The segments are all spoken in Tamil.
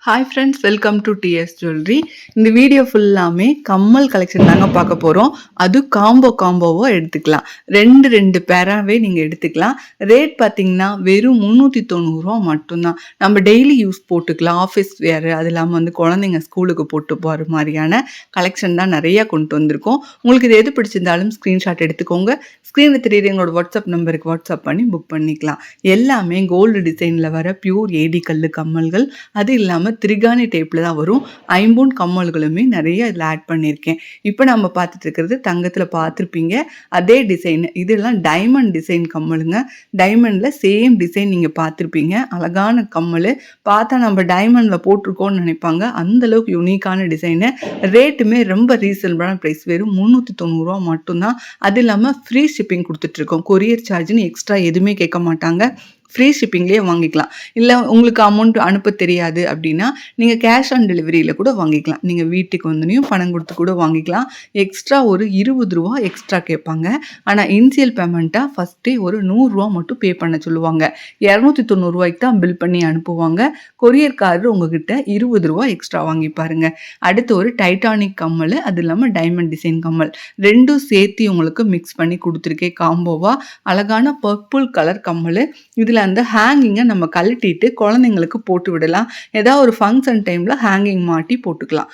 Hi friends, welcome to TS jewellery. இந்த வீடியோ ஃபுல்லாமே கம்மல் கலெக்ஷன் தாங்க பார்க்க போகிறோம். அது காம்போவோ எடுத்துக்கலாம். ரெண்டு பேராகவே நீங்கள் எடுத்துக்கலாம். ரேட் பார்த்தீங்கன்னா வெறும் 390 மட்டும்தான். நம்ம டெய்லி யூஸ் போட்டுக்கலாம். ஆஃபீஸ் வேறு, அது இல்லாமல் குழந்தைங்க ஸ்கூலுக்கு போட்டு போகிற மாதிரியான கலெக்ஷன் தான் நிறையா கொண்டு வந்திருக்கோம். உங்களுக்கு இது எது பிடிச்சிருந்தாலும் ஸ்க்ரீன்ஷாட் எடுத்துக்கோங்க. ஸ்க்ரீனில் தெரியுற எங்களோட வாட்ஸ்அப் நம்பருக்கு வாட்ஸ்அப் பண்ணி புக் பண்ணிக்கலாம். எல்லாமே கோல்டு டிசைனில் வர பியூர் ஏடி கல் கம்மல்கள். அது இல்லாமல் திரிகானி டைப்பில் தான் வரும். ஐம்பூன் கம்மல்களுமே நிறைய இதில் ஆட் பண்ணியிருக்கேன். இப்போ நம்ம பார்த்துட்டு இருக்கிறது தங்கத்தில் பார்த்துருப்பீங்க அதே டிசைன். இதெல்லாம் டைமண்ட் டிசைன் கம்மலுங்க. டைமண்டில் சேம் டிசைன் நீங்கள் பார்த்துருப்பீங்க. அழகான கம்மல். பார்த்தா நம்ம டைமண்டில் போட்டிருக்கோன்னு நினைப்பாங்க. அந்தளவுக்கு யூனிக்கான டிசைனு. ரேட்டுமே ரொம்ப ரீசனபிளான ப்ரைஸ். வெறும் 390 மட்டும்தான். அது இல்லாமல் ஃப்ரீ ஷிப்பிங் கொடுத்துட்ருக்கோம். கொரியர் சார்ஜ்னு எக்ஸ்ட்ரா எதுவுமே கேட்க மாட்டாங்க. ஃப்ரீ ஷிப்பிங்லேயே வாங்கிக்கலாம். இல்லை உங்களுக்கு அமௌண்ட் அனுப்ப தெரியாது அப்படின்னா நீங்கள் கேஷ் ஆன் டெலிவரியில் கூட வாங்கிக்கலாம். நீங்கள் வீட்டுக்கு வந்தனையும் பணம் கொடுத்து கூட வாங்கிக்கலாம். எக்ஸ்ட்ரா ஒரு 20 ரூபா எக்ஸ்ட்ரா கேட்பாங்க. ஆனால் இனிஷியல் பேமெண்ட்டாக ஃபஸ்ட்டே ஒரு 100 ரூபா மட்டும் பே பண்ண சொல்லுவாங்க. 290 ரூபாய்க்கு தான் பில் பண்ணி அனுப்புவாங்க. கொரியர்காரர் உங்ககிட்ட 20 ரூபா எக்ஸ்ட்ரா வாங்கி பாருங்க. அடுத்து ஒரு டைட்டானிக் கம்மல், அது இல்லாமல் டைமண்ட் டிசைன் கம்மல், ரெண்டும் சேர்த்து உங்களுக்கு மிக்ஸ் பண்ணி கொடுத்துருக்கேன் காம்போவா. அழகான பர்பிள் கலர் கம்மல். இதில் அந்த ஹேங்கிங்கை நம்ம கழட்டிட்டு குழந்தைங்களுக்கு போட்டு விடலாம். ஏதாவது ஒரு ஃபங்க்ஷன் டைமில் ஹேங்கிங் மாட்டி போட்டுக்கலாம்.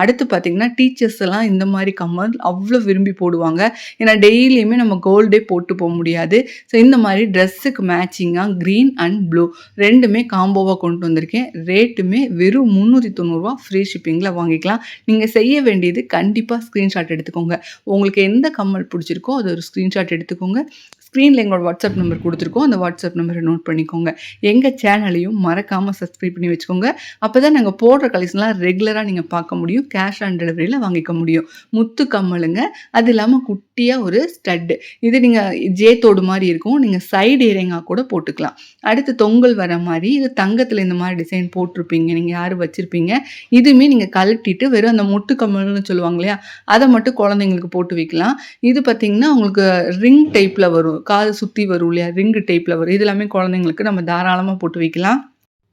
அடுத்து பார்த்திங்கன்னா டீச்சர்ஸ் எல்லாம் இந்த மாதிரி கம்மல் அவ்வளோ விரும்பி போடுவாங்க. ஏன்னா டெய்லியுமே நம்ம கோல்டே போட்டு போக முடியாது. ஸோ இந்த மாதிரி ட்ரெஸ்ஸுக்கு மேட்சிங்காக க்ரீன் அண்ட் ப்ளூ ரெண்டுமே காம்போவாக கொண்டு வந்திருக்கேன். ரேட்டுமே வெறும் 390 ரூபா. ஃப்ரீ ஷிப்பிங்கில் வாங்கிக்கலாம். நீங்கள் செய்ய வேண்டியது கண்டிப்பாக ஸ்க்ரீன்ஷாட் எடுத்துக்கோங்க. உங்களுக்கு எந்த கம்மல் பிடிச்சிருக்கோ அது ஒரு ஸ்க்ரீன்ஷாட் எடுத்துக்கோங்க. ஸ்க்ரீனில் எங்களோட வாட்ஸ்அப் நம்பர் கொடுத்துருக்கோம். அந்த வாட்ஸ்அப் நம்பரை நோட் பண்ணிக்கோங்க. எங்கள் சேனலையும் மறக்காமல் சப்ஸ்கிரைப் பண்ணி வச்சுக்கோங்க. அப்போ தான் நாங்கள் போடுற கலெக்ஷன்லாம் ரெகுலராக நீங்கள் பார்க்க முடியும். கேஷ் ஆன் டெலிவரியில் வாங்கிக்க முடியும். முத்து கம்மலுங்க. அது இல்லாமல் குட்டியாக ஒரு ஸ்டட்டு. இது நீங்கள் ஜேத்தோடு மாதிரி இருக்கும். நீங்கள் சைடு இயரிங்காக கூட போட்டுக்கலாம். அடுத்து தொங்கல் வர மாதிரி இது தங்கத்தில் இந்த மாதிரி டிசைன் போட்டிருப்பீங்க. நீங்கள் யார் வச்சுருப்பீங்க. இதுவுமே நீங்கள் கழட்டிட்டு வெறும் அந்த முட்டு கம்மல்னு சொல்லுவாங்க இல்லையா, அதை மட்டும் குழந்தைங்களுக்கு போட்டு வைக்கலாம். இது பார்த்திங்கன்னா உங்களுக்கு ரிங் டைப்பில் வரும். காது சுற்றி வரும் இல்லையா, ரிங்கு டைப்பில் வரும். இது எல்லாமே குழந்தைங்களுக்கு நம்ம தாராளமாக போட்டு வைக்கலாம்.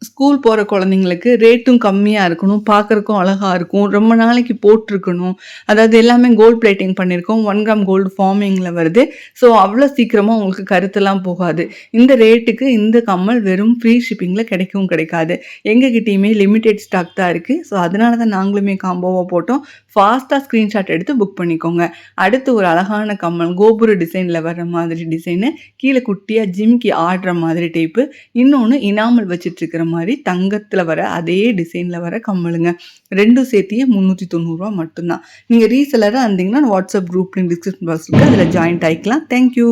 ஸ்கூல் போகிற குழந்தைங்களுக்கு ரேட்டும் கம்மியாக இருக்கணும், பார்க்குறக்கும் அழகாக இருக்கும், ரொம்ப நாளைக்கு போட்டிருக்கணும். அதாவது எல்லாமே கோல்டு பிளேட்டிங் பண்ணியிருக்கோம். 1 கிராம் கோல்டு ஃபார்மிங்கில் வருது. ஸோ அவ்வளோ சீக்கிரமாக உங்களுக்கு கருத்தெல்லாம் போகாது. இந்த ரேட்டுக்கு இந்த கம்மல் வெறும் ஃப்ரீ ஷிப்பிங்கில் கிடைக்கவும் கிடைக்காது. எங்ககிட்டயுமே லிமிடெட் ஸ்டாக் தான் இருக்குது. ஸோ அதனால தான் நாங்களுமே காம்போவாக போட்டோம். ஃபாஸ்ட்டாக ஸ்க்ரீன்ஷாட் எடுத்து புக் பண்ணிக்கோங்க. அடுத்து ஒரு அழகான கம்மல், கோபுர டிசைனில் வர்ற மாதிரி டிசைனு, கீழே குட்டியாக ஜிம்கி ஆடுற மாதிரி டைப்பு. இன்னொன்று இனாமல் வச்சிட்ருக்கிற மாதிரி தங்கத்தில் வர அதே டிசைனில் வர கம்மலுங்க. ரெண்டும் சேர்த்தியே 390 ரூபா மட்டும்தான். நீங்கள் ரீசெலராக இருந்தீங்கன்னா WhatsApp group link description box இருக்குது, அதில் ஜாயின்ட் ஆகிக்கலாம். தேங்க்யூ.